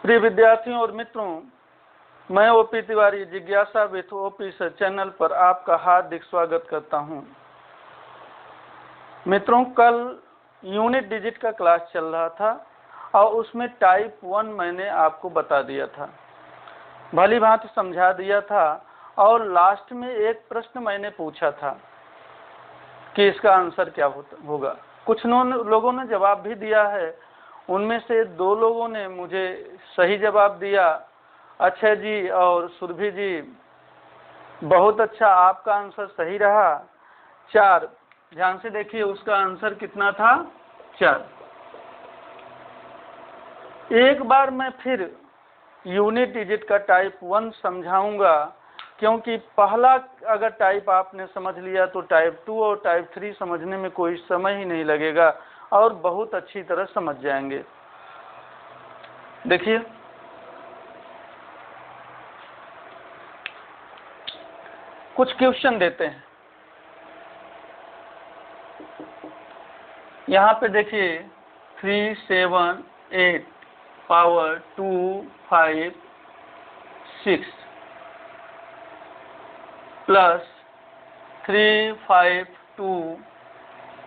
प्रिय विद्यार्थियों और मित्रों, मैं ओपी तिवारी जिज्ञासा विथ ओपी सर चैनल पर आपका हार्दिक स्वागत करता हूं। मित्रों, कल यूनिट डिजिट का क्लास चल रहा था और उसमें टाइप 1 मैंने आपको बता दिया था, भली भांति समझा दिया था और लास्ट में एक प्रश्न मैंने पूछा था कि इसका आंसर क्या होगा। कुछ लोगों ने जवाब भी दिया है, उनमें से 2 लोगों ने मुझे सही जवाब दिया, अक्षय जी और सुरभि जी, बहुत अच्छा, आपका आंसर सही रहा। 4, ध्यान से देखिए उसका आंसर कितना था, 4। एक बार मैं फिर यूनिट डिजिट का टाइप 1 समझाऊंगा, क्योंकि पहला अगर टाइप आपने समझ लिया तो टाइप 2 और टाइप 3 समझने में कोई समय ही नहीं लगेगा और बहुत अच्छी तरह समझ जाएंगे। देखिए, कुछ क्वेश्चन देते हैं। यहाँ पे देखिए 3, 7, 8 power 2, 5, 6 plus 3, 5, 2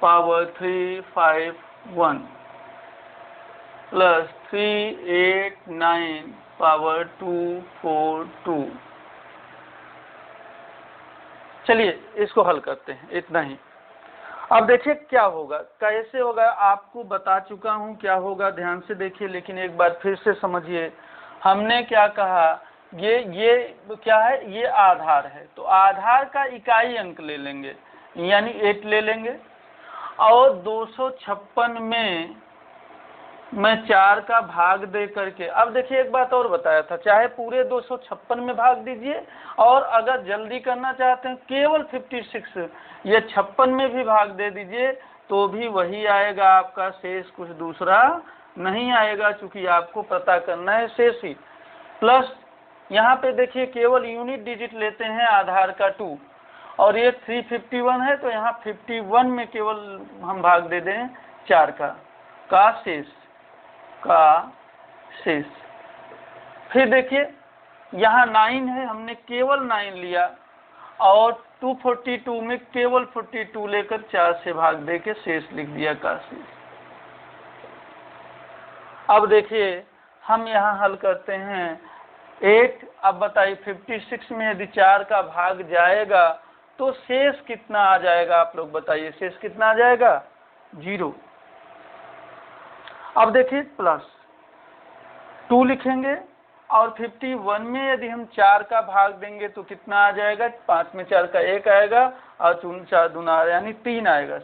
power 3, 5, 1 plus 3, 8, 9 power 2, 4, 2। चलिए इसको हल करते हैं, इतना ही। अब देखिए क्या होगा, कैसे होगा, आपको बता चुका हूं क्या होगा, ध्यान से देखिए, लेकिन एक बार फिर से समझिए। हमने क्या कहा, ये क्या है, ये आधार है, तो आधार का इकाई अंक ले लेंगे, यानी 8 ले लेंगे और 256 में मैं 4 का भाग दे करके, अब देखिए एक बात और बताया था, चाहे पूरे 256 में भाग दीजिए और अगर जल्दी करना चाहते हैं केवल 56 या 56 में भी भाग दे दीजिए तो भी वही आएगा, आपका शेष कुछ दूसरा नहीं आएगा, चूंकि आपको पता करना है शेष ही। प्लस यहाँ पे देखिए केवल यूनिट डिजिट लेते हैं आधार का 2 और ये 351 है, तो यहाँ 51 में केवल हम भाग दे दें 4 का शेष। फिर देखिए यहाँ 9 है, हमने केवल 9 लिया और 242 में केवल 42 लेकर 4 से भाग दे के शेष लिख दिया का शेष। अब देखिए हम यहाँ हल करते हैं 8। अब बताइए 56 में यदि 4 का भाग जाएगा तो शेष कितना आ जाएगा, आप लोग बताइए, शेष कितना आ जाएगा, 0। अब देखिए प्लस 2 लिखेंगे और 51 में यदि हम 4 का भाग देंगे तो कितना आ जाएगा, 5 में 4 का 1 आएगा और 4 दूना यानी 3 आएगा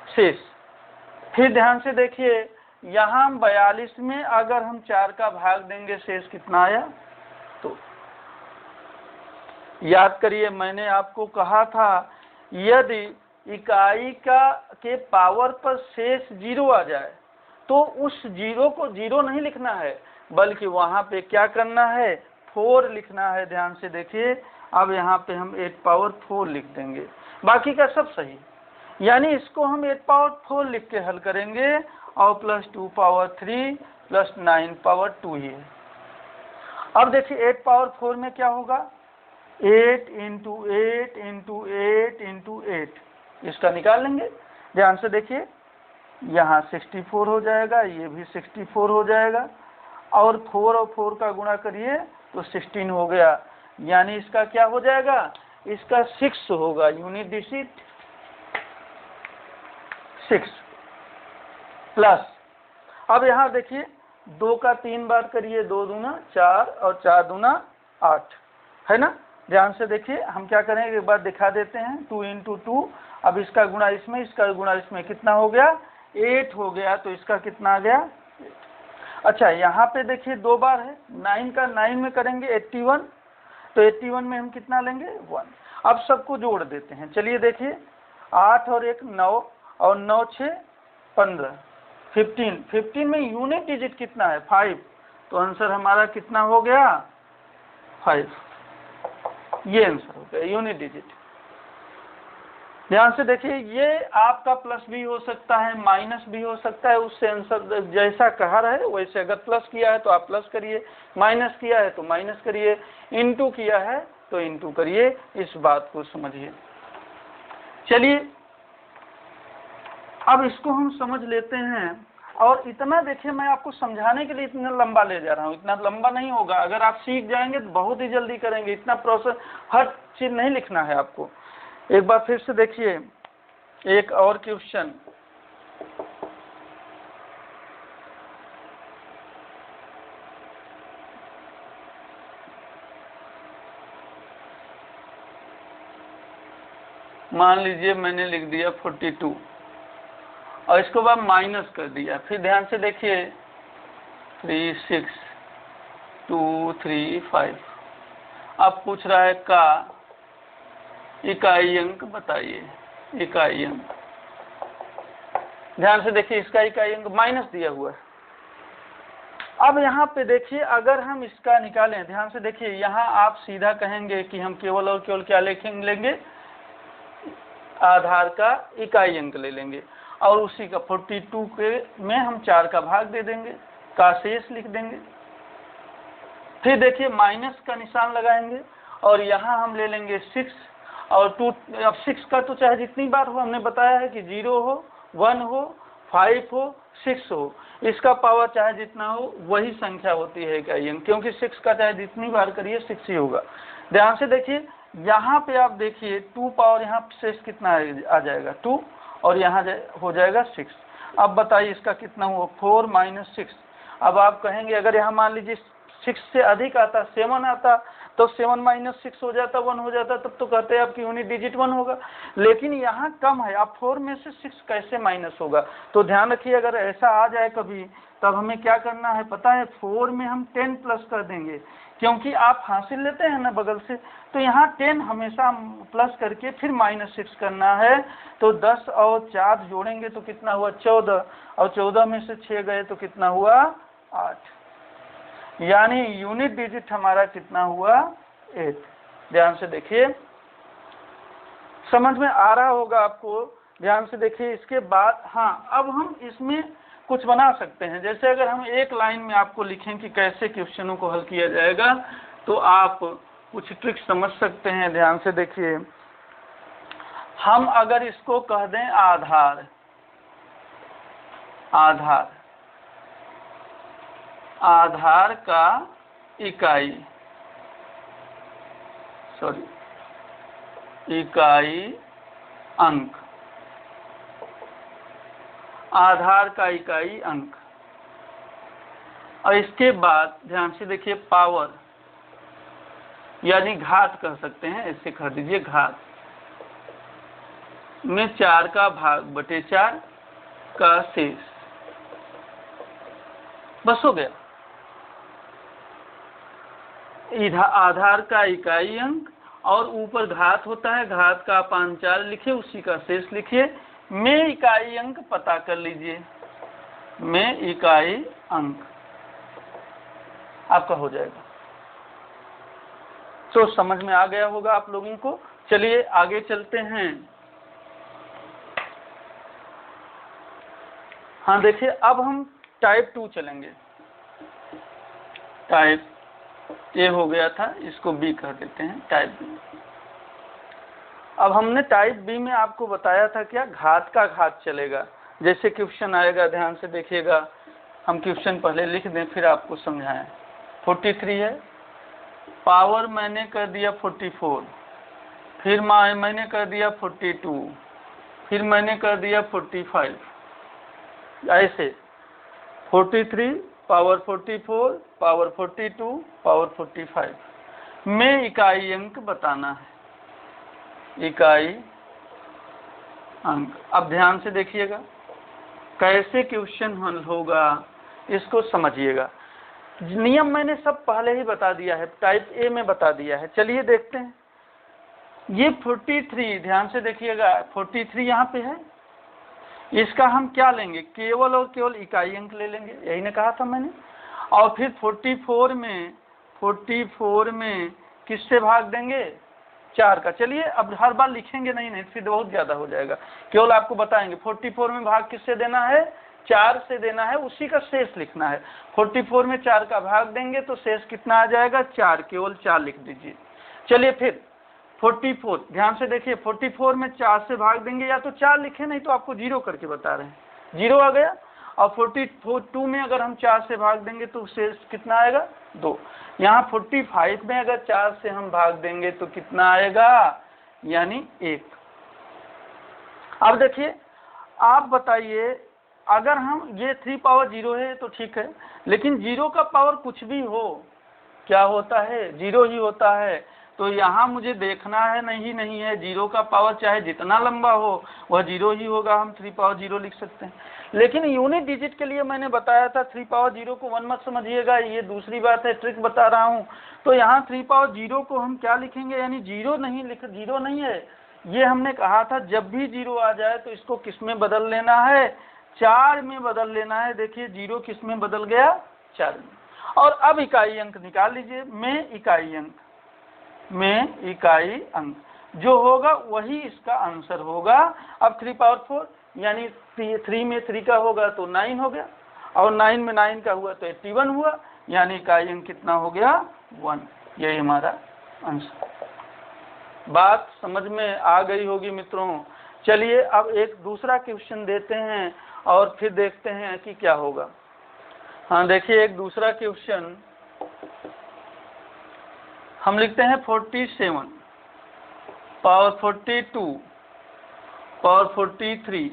शेष। फिर ध्यान से देखिए यहाँ 42 में अगर हम 4 का भाग देंगे शेष कितना आया, तो याद करिए मैंने आपको कहा था यदि इकाई के पावर पर शेष 0 आ जाए तो उस 0 को 0 नहीं लिखना है, बल्कि वहां पे क्या करना है, 4 लिखना है। ध्यान से देखिए, अब यहाँ पे हम 8 पावर 4 लिख देंगे, बाकी का सब सही, यानी इसको हम 8 पावर 4 लिख के हल करेंगे और प्लस 2 पावर 3 प्लस 9 पावर 2 ही है। अब देखिए 8 पावर 4 में क्या होगा, 8 इंटू 8 इंटू 8 इंटू 8, इसका निकाल लेंगे। ध्यान से देखिए यहाँ 64 हो जाएगा, ये भी 64 हो जाएगा और 4 और 4 का गुणा करिए तो 16 हो गया, यानी इसका क्या हो जाएगा, इसका 6 होगा, यूनिट डिजिट 6 प्लस। अब यहाँ देखिए 2 का 3 बार करिए, 2 दूना 4 और 4 दूना 8 है ना। ध्यान से देखिए हम क्या करेंगे, एक बार दिखा देते हैं, 2 इंटू 2, अब इसका गुणा इसमें, इसका गुणा इसमें, कितना हो गया, 8 हो गया, तो इसका कितना आ गया। अच्छा यहाँ पे देखिए 2 बार है, 9 का 9 में करेंगे 81, तो 81 में हम कितना लेंगे, 1। अब सबको जोड़ देते हैं, चलिए देखिए 8 और 1 9 और 9 6 15, 15 में यूनिट डिजिट कितना है, 5, तो आंसर हमारा कितना हो गया, 5। ये आंसर हो गया यूनिट डिजिट। ध्यान से देखिए, ये आपका प्लस भी हो सकता है, माइनस भी हो सकता है, उससे आंसर जैसा कहा रहे वैसे। अगर प्लस किया है तो आप प्लस करिए, माइनस किया है तो माइनस करिए, इनटू किया है तो इनटू करिए, इस बात को समझिए। चलिए अब इसको हम समझ लेते हैं। और इतना देखिए, मैं आपको समझाने के लिए इतना लंबा ले जा रहा हूँ, इतना लंबा नहीं होगा। अगर आप सीख जाएंगे तो बहुत ही जल्दी करेंगे। इतना प्रोसेस, हर चीज नहीं लिखना है आपको। एक बार फिर से देखिए, एक और क्वेश्चन। मान लीजिए मैंने लिख दिया 42 और इसको बाद माइनस कर दिया। फिर ध्यान से देखिए 3 6 2 3 5। अब पूछ रहा है का इकाई अंक बताइए। इकाई अंक, ध्यान से देखिए, इसका इकाई अंक माइनस दिया हुआ है। अब यहाँ पे देखिए, अगर हम इसका निकालें, ध्यान से देखिए, यहाँ आप सीधा कहेंगे कि हम केवल और केवल क्या लेंगे, आधार का इकाई अंक ले लेंगे और उसी का 42 के में हम 4 का भाग दे देंगे, का शेष लिख देंगे। फिर देखिए माइनस का निशान लगाएंगे और यहाँ हम ले लेंगे 6 और 2। अब 6 का तो चाहे जितनी बार हो, हमने बताया है कि 0 हो, 1 हो, 5 हो, 6 हो, इसका पावर चाहे जितना हो वही संख्या होती है इकाई अंक, क्योंकि 6 का चाहे जितनी बार करिए 6 ही होगा। ध्यान से देखिए, यहाँ पे आप देखिए 2 पावर, यहाँ शेष कितना आ जाएगा 2 और यहाँ हो जाएगा 6। अब बताइए इसका कितना हुआ, 4 - 6। अब आप कहेंगे अगर यहाँ मान लीजिए 6 से अधिक आता, 7 आता, तो 7 - 6 हो जाता, 1 हो जाता, तब तो कहते हैं आपकी यूनिट डिजिट 1 होगा। लेकिन यहाँ कम है, अब 4 में से 6 कैसे माइनस होगा। तो ध्यान रखिए, अगर ऐसा आ जाए कभी, तब हमें क्या करना है पता है, 4 में हम 10 प्लस कर देंगे, क्योंकि आप हासिल लेते हैं ना बगल से, तो यहाँ 10 हमेशा प्लस करके फिर -6 करना है। तो 10 और 4 जोड़ेंगे तो कितना हुआ 14, और 14 में से 6 गए तो कितना हुआ 8, यानी यूनिट डिजिट हमारा कितना हुआ 8। ध्यान से देखिए, समझ में आ रहा होगा आपको। ध्यान से देखिए, इसके बाद हाँ, अब हम इसमें कुछ बना सकते हैं। जैसे अगर हम एक लाइन में आपको लिखें कि कैसे क्वेश्चनों को हल किया जाएगा, तो आप कुछ ट्रिक समझ सकते हैं। ध्यान से देखिए, हम अगर इसको कह दें आधार, आधार, आधार का इकाई, इकाई अंक, आधार का इकाई अंक। और इसके बाद ध्यान से देखिए पावर, यानी घात कह सकते हैं, ऐसे कह दीजिए घात में 4 का भाग बटे 4 का शेष, बस हो गया। आधार का इकाई अंक और ऊपर घात होता है, घात का 5/4 लिखिए, उसी का शेष लिखिए, में इकाई अंक पता कर लीजिए, में इकाई अंक आपका हो जाएगा। तो समझ में आ गया होगा आप लोगों को। चलिए आगे चलते हैं। हाँ देखिए, अब हम टाइप 2 चलेंगे। टाइप ए हो गया था, इसको बी कह देते हैं, टाइप बी। अब हमने टाइप बी में आपको बताया था क्या, घात का घात चलेगा। जैसे क्वेश्चन आएगा, ध्यान से देखिएगा, हम क्वेश्चन पहले लिख दें फिर आपको समझाएं। 43 है, पावर मैंने कर दिया 44, फिर मैंने कर दिया 42, फिर मैंने कर दिया 45, ऐसे 43 पावर 44 पावर 42 पावर 45 में इकाई अंक बताना है, इकाई अंक। अब ध्यान से देखिएगा कैसे क्वेश्चन हल होगा, इसको समझिएगा। नियम मैंने सब पहले ही बता दिया है, टाइप ए में बता दिया है। चलिए देखते हैं। ये 43, ध्यान से देखिएगा, 43 यहाँ पे है, इसका हम क्या लेंगे, केवल और केवल इकाई अंक ले लेंगे, यही ने कहा था मैंने। और फिर 44 में किससे भाग देंगे, 4 का। चलिए अब हर बार लिखेंगे नहीं फिर बहुत ज्यादा हो जाएगा, केवल आपको बताएंगे 44 में भाग किससे देना है, 4 से देना है, उसी का शेष लिखना है। 44 में 4 का भाग देंगे तो शेष कितना आ जाएगा, 4, केवल 4 लिख दीजिए। चलिए फिर 44, ध्यान से देखिए, 44 में 4 से भाग देंगे, या तो 4 लिखे नहीं तो आपको 0 करके बता रहे हैं, 0 आ गया। और 42 में अगर हम 4 से भाग देंगे तो शेष कितना आएगा, 2। यहाँ 45 में अगर 4 से हम भाग देंगे तो कितना आएगा, यानी 1। अब देखिए, आप बताइए, अगर हम ये 3 पावर 0 है तो ठीक है, लेकिन 0 का पावर कुछ भी हो क्या होता है, 0 ही होता है। तो यहाँ मुझे देखना है नहीं है, 0 का पावर चाहे जितना लंबा हो वह 0 ही होगा, हम 3 पावर 0 लिख सकते हैं। लेकिन यूनिट डिजिट के लिए मैंने बताया था 3 पावर 0 को 1 मत समझिएगा, ये दूसरी बात है, ट्रिक बता रहा हूँ। तो यहाँ 3 पावर 0 को हम क्या लिखेंगे, यानी 0 नहीं है, ये हमने कहा था जब भी 0 आ जाए तो इसको किस में बदल लेना है, 4 में बदल लेना है। देखिए 0 किस में बदल गया, 4 में। और अब इकाई अंक निकाल लीजिए, में इकाई अंक जो होगा वही इसका आंसर होगा। अब 3 पावर 4 यानी 3 में 3 का होगा तो 9 हो गया, और 9 में 9 का हुआ तो 81 हुआ, यानी इकाई अंक कितना हो गया, 1। यही हमारा आंसर। बात समझ में आ गई होगी मित्रों। चलिए अब एक दूसरा क्वेश्चन देते हैं और फिर देखते हैं कि क्या होगा। हाँ देखिए, एक दूसरा क्वेश्चन हम लिखते हैं 47 पावर 42 पावर 43,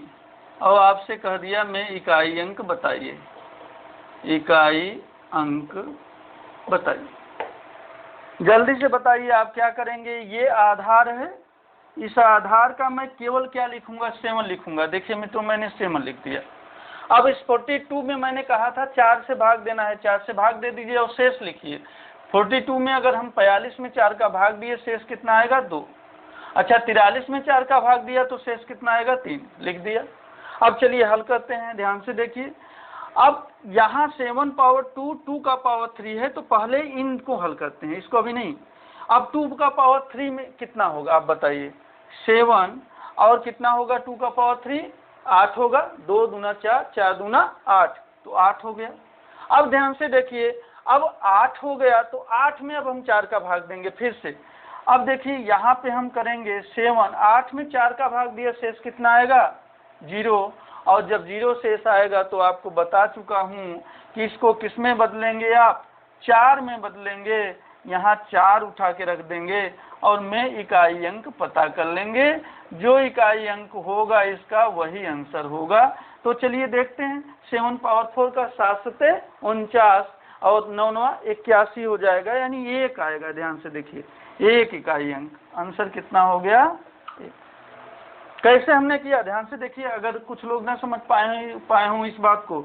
और आपसे कह दिया में इकाई अंक बताइए, इकाई अंक बताइए। जल्दी से बताइए आप क्या करेंगे। ये आधार है, इस आधार का मैं केवल क्या लिखूंगा, 7 लिखूंगा। देखिए मित्रों, मैंने 7 लिख दिया। अब इस 42 में मैंने कहा था 4 से भाग देना है, 4 से भाग दे दीजिए और शेष लिखिए। 42 में अगर हम 45 में 4 का भाग दिए, शेष कितना आएगा, 2। अच्छा, 43 में 4 का भाग दिया तो शेष कितना आएगा, 3, लिख दिया। अब चलिए हल करते हैं, ध्यान से देखिए। अब यहाँ 7 पावर 2, 2 का पावर 3 है, तो पहले इनको हल करते हैं, इसको अभी नहीं। अब 2 का पावर 3 में कितना होगा, आप बताइए। 7 और कितना होगा 2 का पावर 3, 8 होगा, 2 दूना 4, 4 दूना 8, तो 8 हो गया। अब ध्यान से देखिए, अब 8 हो गया तो 8 में अब हम 4 का भाग देंगे फिर से। अब देखिए यहाँ पे हम करेंगे 7, 8 में 4 का भाग दिया, शेष कितना आएगा, 0। और जब 0 शेष आएगा तो आपको बता चुका हूँ कि इसको किस में बदलेंगे, आप 4 में बदलेंगे। यहाँ 4 उठा के रख देंगे और में इकाई अंक पता कर लेंगे, जो इकाई अंक होगा इसका वही आंसर होगा। तो चलिए देखते हैं, 7 पावर 4 का 7 सते 49 और 9 9 81 हो जाएगा, यानी 1 आएगा। ध्यान से देखिए, 1 इकाई अंक, आंसर कितना हो गया, 1। कैसे हमने किया, ध्यान से देखिए, अगर कुछ लोग ना समझ पाए हूँ इस बात को।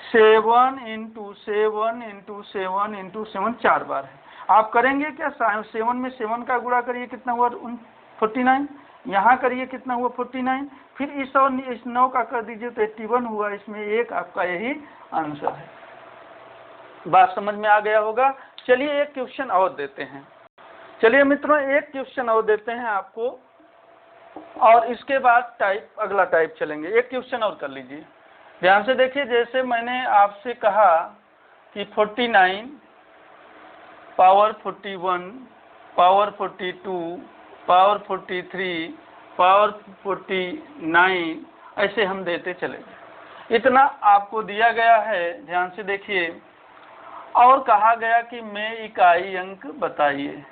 7 × 7 × 7 × 7 4 बार है। आप करेंगे क्या, 7 में 7 का गुणा करिए, कितना हुआ 49, यहाँ करिए कितना हुआ 49, फिर इस और इस 9 का कर दीजिए तो 81 हुआ, इसमें 1 आपका यही आंसर है। बात समझ में आ गया होगा। चलिए एक क्वेश्चन और देते हैं, चलिए मित्रों एक क्वेश्चन और देते हैं आपको, और इसके बाद अगला टाइप चलेंगे। एक क्वेश्चन और कर लीजिए, ध्यान से देखिए। जैसे मैंने आपसे कहा कि 49 पावर 41 पावर 42 पावर 43 पावर 49, ऐसे हम देते चलेंगे। इतना आपको दिया गया है, ध्यान से देखिए। और कहा गया कि में इकाई अंक बताइए,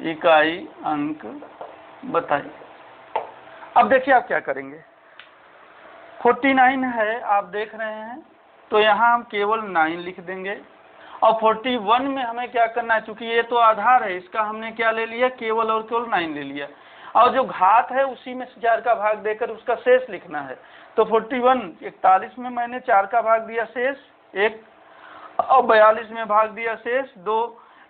इकाई अंक बताइए। अब देखिए आप क्या करेंगे, 49 है आप देख रहे हैं, तो यहाँ हम केवल 9 लिख देंगे। और 41 में हमें क्या करना है, चूंकि ये तो आधार है, इसका हमने क्या ले लिया, केवल और केवल 9 ले लिया। और जो घात है उसी में 4 का भाग देकर उसका शेष लिखना है। तो 41 में मैंने 4 का भाग दिया, शेष 1, और 42 में भाग दिया, शेष 2।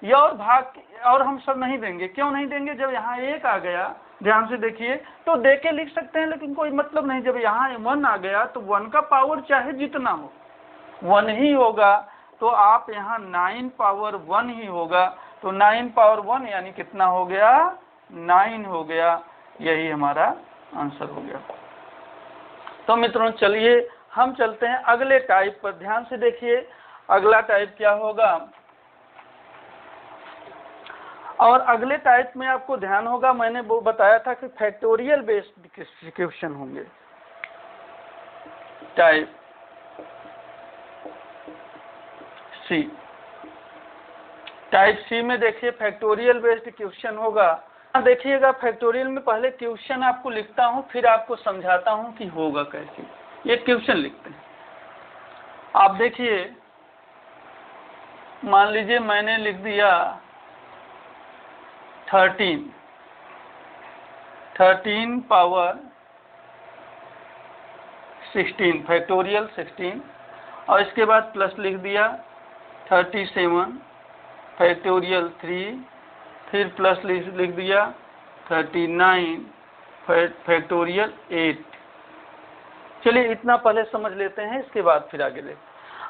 ये और भाग और हम सब नहीं देंगे, क्यों नहीं देंगे, जब यहाँ 1 आ गया, ध्यान से देखिए, तो दे के लिख सकते हैं, लेकिन कोई मतलब नहीं। जब यहाँ 1 आ गया तो 1 का पावर चाहे जितना हो 1 ही होगा, तो आप यहाँ 9 पावर 1 ही होगा। तो 9 पावर 1 यानी कितना हो गया, 9 हो गया। यही हमारा आंसर हो गया। तो मित्रों चलिए हम चलते हैं अगले टाइप पर। ध्यान से देखिए अगला टाइप क्या होगा। और अगले टाइप में आपको ध्यान होगा, मैंने वो बताया था कि फैक्टोरियल बेस्ड डिस्ट्रीब्यूशन होंगे। टाइप सी, टाइप सी में देखिए फैक्टोरियल बेस्ड क्वेश्चन होगा। देखिएगा फैक्टोरियल में पहले क्वेश्चन आपको लिखता हूं, फिर आपको समझाता हूं कि होगा कैसे। ये क्वेश्चन लिखते हैं। आप देखिए, मान लीजिए मैंने लिख दिया 13 पावर 16 फैक्टोरियल 16, और इसके बाद प्लस लिख दिया 37 फैक्टोरियल 3, फिर प्लस लिख दिया 39 फैक्टोरियल 8। चलिए इतना पहले समझ लेते हैं, इसके बाद फिर आगे ले।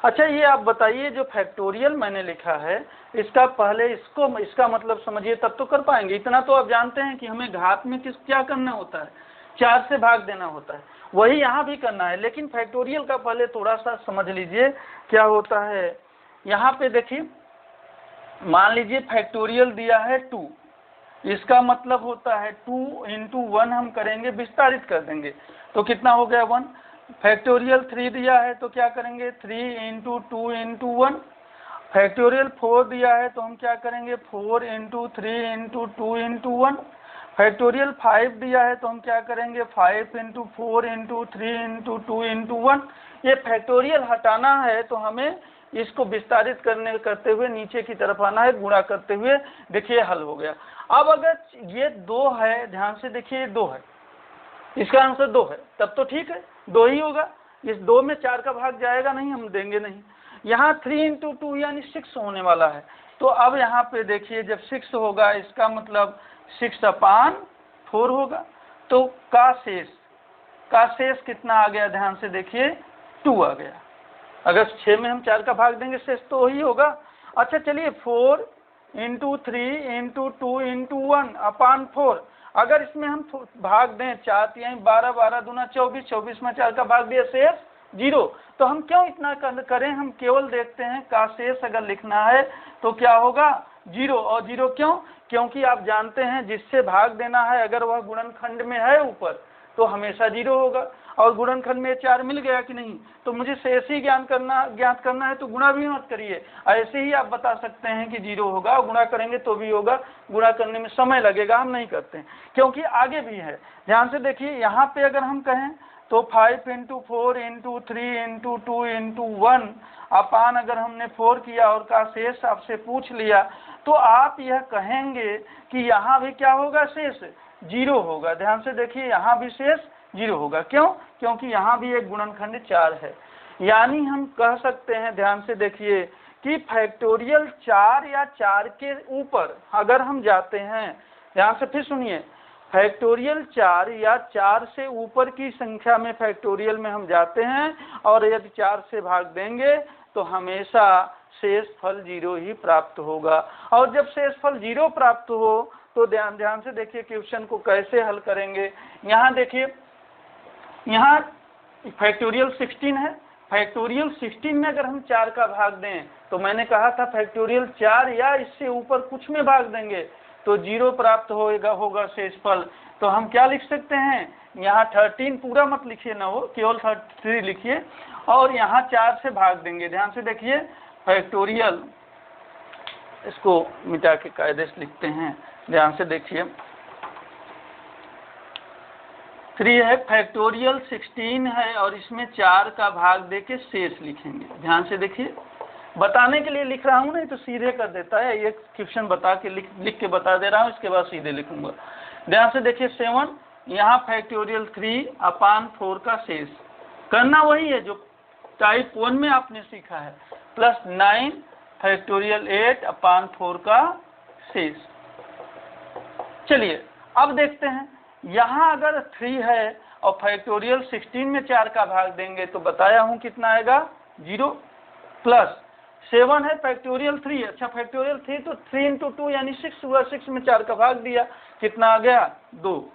अच्छा ये आप बताइए, जो फैक्टोरियल मैंने लिखा है इसका पहले इसका मतलब समझिए, तब तो कर पाएंगे। इतना तो आप जानते हैं कि हमें घात में क्या करना होता है, 4 से भाग देना होता है, वही यहाँ भी करना है। लेकिन फैक्टोरियल का पहले थोड़ा सा समझ लीजिए क्या होता है। यहाँ पे देखिए, मान लीजिए फैक्टोरियल दिया है 2, इसका मतलब होता है 2 × 1 हम करेंगे, विस्तारित कर देंगे तो कितना हो गया 1। फैक्टोरियल 3 दिया है तो क्या करेंगे 3 × 2 × 1। फैक्टोरियल 4 दिया है तो हम क्या करेंगे 4 × 3 × 2 × 1। फैक्टोरियल 5 दिया है तो हम क्या करेंगे 5 × 4 × 3 × 2 × 1। ये फैक्टोरियल हटाना है तो हमें इसको विस्तारित करते हुए नीचे की तरफ आना है, गुणा करते हुए। देखिए हल हो गया। अब अगर ये 2 है, ध्यान से देखिए 2 है, इसका आंसर 2 है, तब तो ठीक है 2 ही होगा। इस 2 में 4 का भाग जाएगा नहीं, हम देंगे नहीं। यहाँ 3 × 2 यानी 6 होने वाला है। तो अब यहाँ पे देखिए जब 6 होगा इसका मतलब 6/4 होगा। तो का शेष कितना आ गया, ध्यान से देखिए 2 आ गया। अगर 6 में हम 4 का भाग देंगे शेष तो ही होगा। अच्छा चलिए 4 × 3 × 2 × 1/4, अगर इसमें हम भाग दें 4 × 12 12 दूना 24, 24 में 4 का भाग दिया शेष 0। तो हम क्यों इतना करें, हम केवल देखते हैं का शेष अगर लिखना है तो क्या होगा 0। और 0 क्यों, क्योंकि आप जानते हैं जिससे भाग देना है अगर वह गुणनखंड में है ऊपर तो हमेशा 0 होगा। और गुणनखंड में 4 मिल गया कि नहीं, तो मुझे शेष ही ज्ञात करना है, तो गुणा भी मत करिए। ऐसे ही आप बता सकते हैं कि 0 होगा, और गुणा करेंगे तो भी होगा। गुणा करने में समय लगेगा, हम नहीं करते हैं क्योंकि आगे भी है। ध्यान से देखिए यहाँ पे अगर हम कहें तो 5 × 4 × 3 × 2 × 1 अपान अगर हमने 4 किया और का शेष आपसे पूछ लिया तो आप यह कहेंगे कि यहाँ भी क्या होगा, शेष 0 होगा। ध्यान से देखिए यहाँ भी शेष 0 होगा। क्यों, क्योंकि यहाँ भी एक गुणनखंड 4 है। यानी हम कह सकते हैं, ध्यान से देखिए, कि फैक्टोरियल 4 या 4 के ऊपर अगर हम जाते हैं, ध्यान से फिर सुनिए, फैक्टोरियल 4 या 4 से ऊपर की संख्या में फैक्टोरियल में हम जाते हैं और यदि 4 से भाग देंगे तो हमेशा शेष फल 0 ही प्राप्त होगा। और जब शेष फल 0 प्राप्त हो तो ध्यान से देखिए क्वेश्चन को कैसे हल करेंगे। यहाँ देखिए, यहाँ फैक्टोरियल 16 है, फैक्टोरियल 16 में अगर हम 4 का भाग दें तो मैंने कहा था फैक्टोरियल 4 या इससे ऊपर कुछ में भाग देंगे तो 0 प्राप्त होगा शेष फल। तो हम क्या लिख सकते हैं, यहाँ 13 पूरा मत लिखिए ना, हो केवल 33 लिखिए और यहाँ 4 से भाग देंगे। ध्यान से देखिए फैक्टोरियल, इसको मिटा के कायदे से लिखते हैं। ध्यान से देखिए 3 है, फैक्टोरियल 16 है और इसमें 4 का भाग देके शेष लिखेंगे। ध्यान से देखिए, बताने के लिए लिख रहा हूँ, नहीं तो सीधे कर देता है। एक क्वेश्चन बता के लिख के बता दे रहा हूँ, इसके बाद सीधे लिखूंगा। ध्यान से देखिए 7, यहाँ फैक्टोरियल 3/4 का शेष करना वही है जो टाइप 1 में आपने सीखा है, प्लस 9 फैक्टोरियल 8/4 का शेष। चलिए अब देखते हैं, यहाँ अगर 3 है और फैक्टोरियल 16 में 4 का भाग देंगे तो बताया हूँ कितना आएगा 0, प्लस 7 है, फैक्टोरियल 3, अच्छा फैक्टोरियल 3 तो 3 इंटू 2 यानी 6 हुआ, 6 में 4 का भाग दिया, कितना आ गया 2।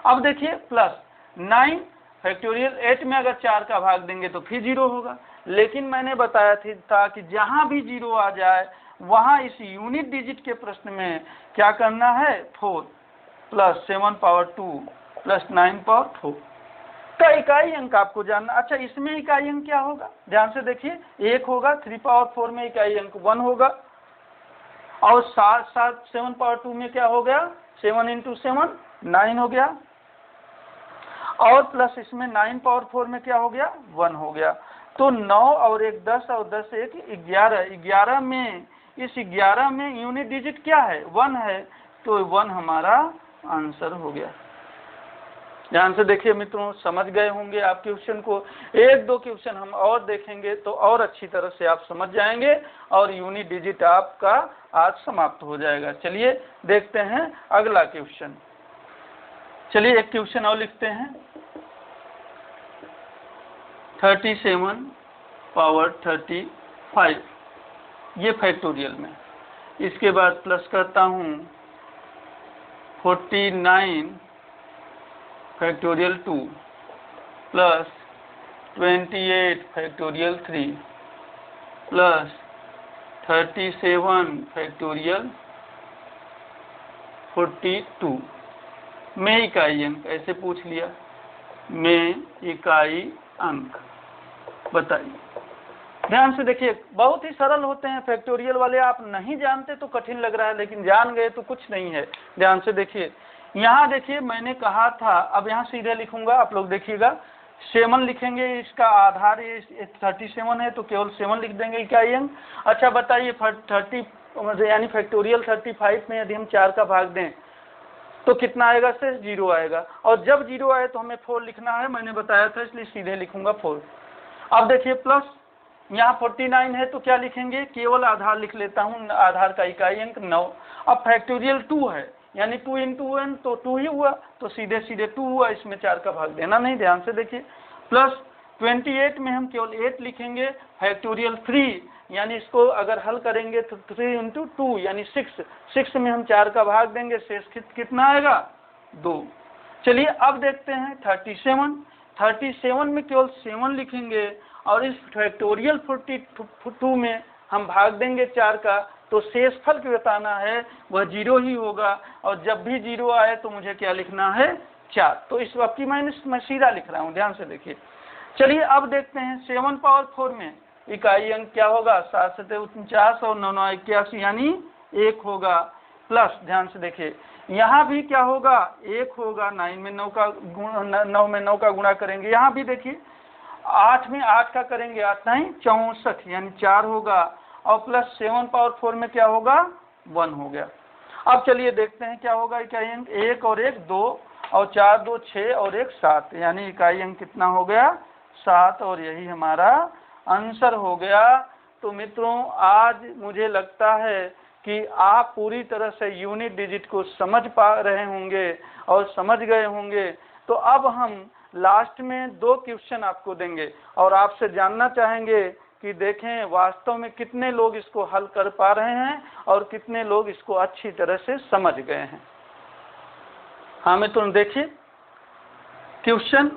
अब देखिए प्लस 9 फैक्टोरियल 8 में अगर 4 का भाग देंगे तो फिर 0 होगा, लेकिन मैंने बताया था कि जहां भी 0 आ जाए वहां इस यूनिट डिजिट के प्रश्न में क्या करना है, 4 प्लस 7 पावर 2 प्लस 9 पावर 4 का इकाई अंक आपको जानना। अच्छा इसमें इकाई अंक क्या होगा, ध्यान से देखिए, 1 होगा, 3 पावर 4 में इकाई अंक 1 होगा, और 7 पावर 2 में क्या हो गया, 7 इंटू 7 9 हो गया, और प्लस इसमें 9 पावर 4 में क्या हो गया, 1 हो गया। तो 9 और 1 10 और 10 1 11, 11 में, इस 11 में यूनिट डिजिट क्या है, 1 है, तो 1 हमारा आंसर हो गया। ध्यान से देखिए मित्रों, समझ गए होंगे आप क्वेश्चन को। 1-2 क्वेश्चन हम और देखेंगे तो और अच्छी तरह से आप समझ जाएंगे और यूनिट डिजिट आपका आज समाप्त हो जाएगा। चलिए देखते हैं अगला क्वेश्चन। चलिए एक क्वेश्चन और लिखते हैं, 37 पावर 35, ये फैक्टोरियल में। इसके बाद प्लस करता हूँ 49 factorial 2 plus 28 factorial 3 plus 37 factorial 42 में इकाई अंक, ऐसे पूछ लिया, में इकाई अंक बताइए। ध्यान से देखिए, बहुत ही सरल होते हैं फैक्टोरियल वाले, आप नहीं जानते तो कठिन लग रहा है, लेकिन जान गए तो कुछ नहीं है। ध्यान से देखिए, यहाँ देखिए मैंने कहा था, अब यहाँ सीधे लिखूंगा, आप लोग देखिएगा, 7 लिखेंगे, इसका आधार ये 37 है तो केवल 7 लिख देंगे इकाई अंक। अच्छा बताइए 30 यानी फैक्टोरियल 35 में यदि हम 4 का भाग दें तो कितना आएगा, सिर्फ 0 आएगा, और जब 0 आए तो हमें 4 लिखना है, मैंने बताया था, इसलिए सीधे लिखूंगा 4। अब देखिए प्लस यहाँ 49 है तो क्या लिखेंगे, केवल आधार लिख लेता हूँ, आधार का इकाई अंक 9। अब फैक्टोरियल 2 है यानी 2 इंटू 1 तो 2 ही हुआ, तो सीधे सीधे 2 हुआ, इसमें 4 का भाग देना नहीं। ध्यान से देखिए, प्लस 28 में हम केवल 8 लिखेंगे, फैक्टोरियल 3 यानी इसको अगर हल करेंगे तो 3 इंटू 2 यानी 6 में हम 4 का भाग देंगे, शेष कितना आएगा 2। चलिए अब देखते हैं 37 में केवल 7 लिखेंगे, और इस फैक्टोरियल 42 में हम भाग देंगे 4 का, तो शेष फल की बताना है वह 0 ही होगा, और जब भी 0 आए तो मुझे क्या लिखना है 4। तो इस वक्त की मैं सीधा लिख रहा हूँ, ध्यान से देखिए। चलिए अब देखते हैं 7 पावर 4 में इकाई अंक क्या होगा, 7 7 49 और 9 9 81 यानी 1 होगा, प्लस ध्यान से देखिए यहाँ भी क्या होगा, 1 होगा, 9 में 9 का गुणा करेंगे, यहाँ भी देखिए 8 में 8 का करेंगे, 8 9 64 यानी 4 होगा, और प्लस 7 पावर 4 में क्या होगा 1 हो गया। अब चलिए देखते हैं क्या होगा इकाई अंक, 1 और 1 2 और 4 2 6 और 1 7 यानी इकाई अंक कितना हो गया 7, और यही हमारा आंसर हो गया। तो मित्रों आज मुझे लगता है कि आप पूरी तरह से यूनिट डिजिट को समझ पा रहे होंगे और समझ गए होंगे। तो अब हम लास्ट में 2 क्वेश्चन आपको देंगे और आपसे जानना चाहेंगे कि देखें वास्तव में कितने लोग इसको हल कर पा रहे हैं और कितने लोग इसको अच्छी तरह से समझ गए हैं। हाँ मित्रों देखिए क्वेश्चन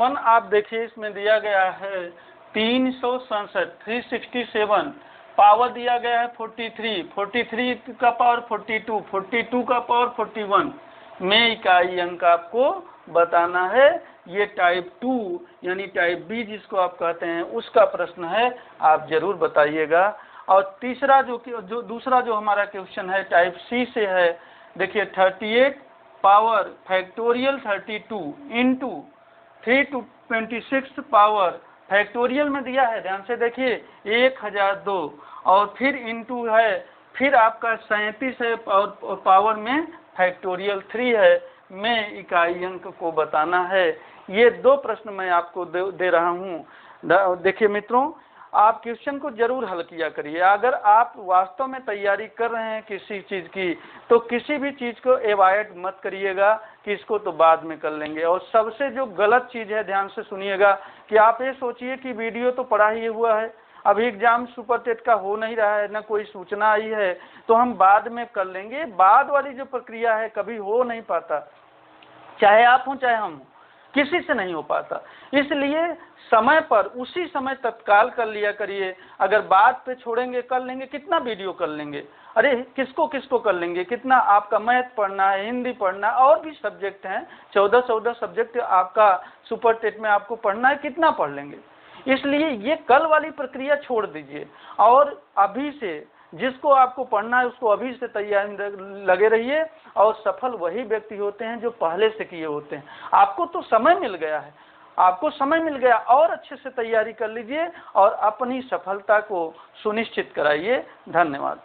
1 आप देखिए, इसमें दिया गया है 367 पावर दिया गया है 43 का पावर 42 का पावर 41 में इकाई अंक आपको बताना है। ये टाइप 2 यानी टाइप बी जिसको आप कहते हैं उसका प्रश्न है, आप जरूर बताइएगा। और तीसरा दूसरा जो हमारा क्वेश्चन है टाइप सी से है, देखिए 38 power factorial 32 into 326 power factorial में दिया है, ध्यान से देखिए 1002 और फिर इंटू है, फिर आपका 37 है और पावर में फैक्टोरियल 3 है, में इकाई अंक को बताना है। ये 2 प्रश्न मैं आपको दे रहा हूँ। देखिए मित्रों आप क्वेश्चन को जरूर हल किया करिए। अगर आप वास्तव में तैयारी कर रहे हैं किसी चीज़ की तो किसी भी चीज़ को एवॉइड मत करिएगा कि इसको तो बाद में कर लेंगे। और सबसे जो गलत चीज़ है, ध्यान से सुनिएगा, कि आप ये सोचिए कि वीडियो तो पढ़ा ही हुआ है, अभी एग्जाम सुपर टेट का हो नहीं रहा है, ना कोई सूचना आई है, तो हम बाद में कर लेंगे। बाद वाली जो प्रक्रिया है कभी हो नहीं पाता, चाहे आप हो चाहे हम हो, किसी से नहीं हो पाता। इसलिए समय पर उसी समय तत्काल कर लिया करिए। अगर बात पे छोड़ेंगे, कर लेंगे, कितना वीडियो कर लेंगे, अरे किसको किसको कर लेंगे, कितना आपका मैथ पढ़ना है, हिंदी पढ़ना है, और भी सब्जेक्ट हैं, 14 सब्जेक्ट आपका सुपर टेट में आपको पढ़ना है, कितना पढ़ लेंगे। इसलिए ये कल वाली प्रक्रिया छोड़ दीजिए और अभी से जिसको आपको पढ़ना है उसको अभी से तैयारी में लगे रहिए। और सफल वही व्यक्ति होते हैं जो पहले से किए होते हैं। आपको तो समय मिल गया है, आपको समय मिल गया, और अच्छे से तैयारी कर लीजिए और अपनी सफलता को सुनिश्चित कराइए। धन्यवाद।